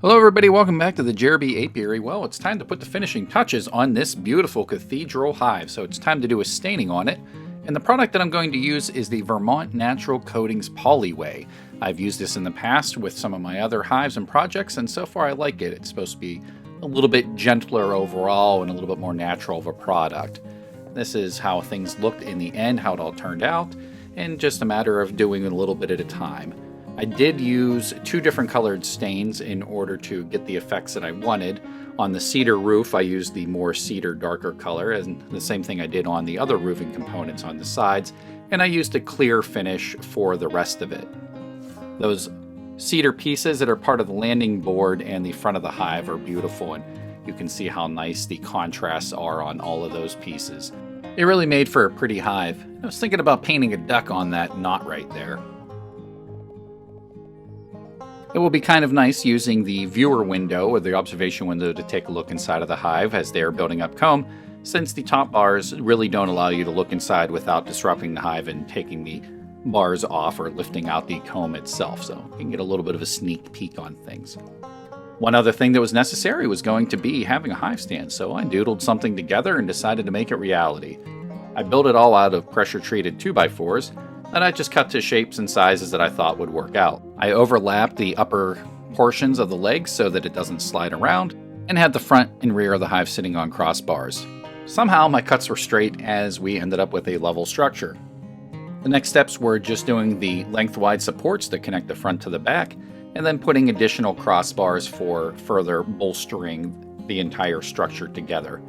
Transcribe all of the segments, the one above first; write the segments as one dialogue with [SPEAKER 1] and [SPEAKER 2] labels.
[SPEAKER 1] Hello everybody, welcome back to the Jeremy Apiary. Well, it's time to put the finishing touches on this beautiful Cathedral Hive, so it's time to do a staining on it. And the product that I'm going to use is the Vermount Natural Coatings Polyway. I've used this in the past with some of my other hives and projects, and so far I like it. It's supposed to be a little bit gentler overall and a little bit more natural of a product. This is how things looked in the end, how it all turned out, and just a matter of doing it a little bit at a time. I did use two different colored stains in order to get the effects that I wanted. On the cedar roof, I used the more cedar darker color, and the same thing I did on the other roofing components on the sides, and I used a clear finish for the rest of it. Those cedar pieces that are part of the landing board and the front of the hive are beautiful, and you can see how nice the contrasts are on all of those pieces. It really made for a pretty hive. I was thinking about painting a duck on that knot right there. It will be kind of nice using the viewer window or the observation window to take a look inside of the hive as they are building up comb, since the top bars really don't allow you to look inside without disrupting the hive and taking the bars off or lifting out the comb itself, so you can get a little bit of a sneak peek on things. One other thing that was necessary was going to be having a hive stand, so I doodled something together and decided to make it reality. I built it all out of pressure-treated 2x4s, and I just cut to shapes and sizes that I thought would work out. I overlapped the upper portions of the legs so that it doesn't slide around, and had the front and rear of the hive sitting on crossbars. Somehow my cuts were straight as we ended up with a level structure. The next steps were just doing the lengthwise supports that connect the front to the back, and then putting additional crossbars for further bolstering the entire structure together.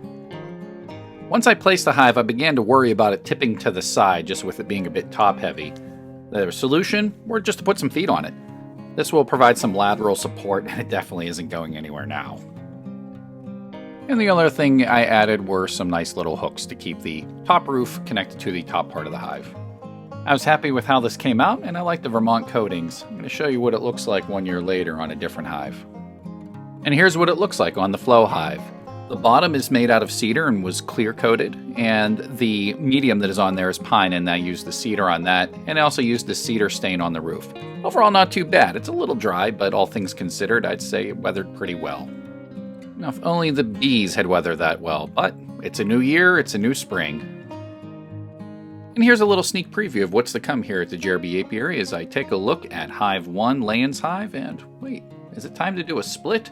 [SPEAKER 1] Once I placed the hive, I began to worry about it tipping to the side, just with it being a bit top-heavy. The solution were just to put some feet on it. This will provide some lateral support, and it definitely isn't going anywhere now. And the other thing I added were some nice little hooks to keep the top roof connected to the top part of the hive. I was happy with how this came out, and I like the Vermont coatings. I'm going to show you what it looks like 1 year later on a different hive. And here's what it looks like on the flow hive. The bottom is made out of cedar and was clear coated, and the medium that is on there is pine, and I used the cedar on that, and I also used the cedar stain on the roof. Overall, not too bad. It's a little dry, but all things considered, I'd say it weathered pretty well. Now, if only the bees had weathered that well, but it's a new year, it's a new spring. And here's a little sneak preview of what's to come here at the Jeremy Apiary as I take a look at Hive 1, Land's Hive, and wait, is it time to do a split?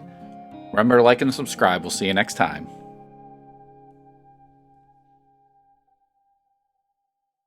[SPEAKER 1] Remember to like and subscribe. We'll see you next time.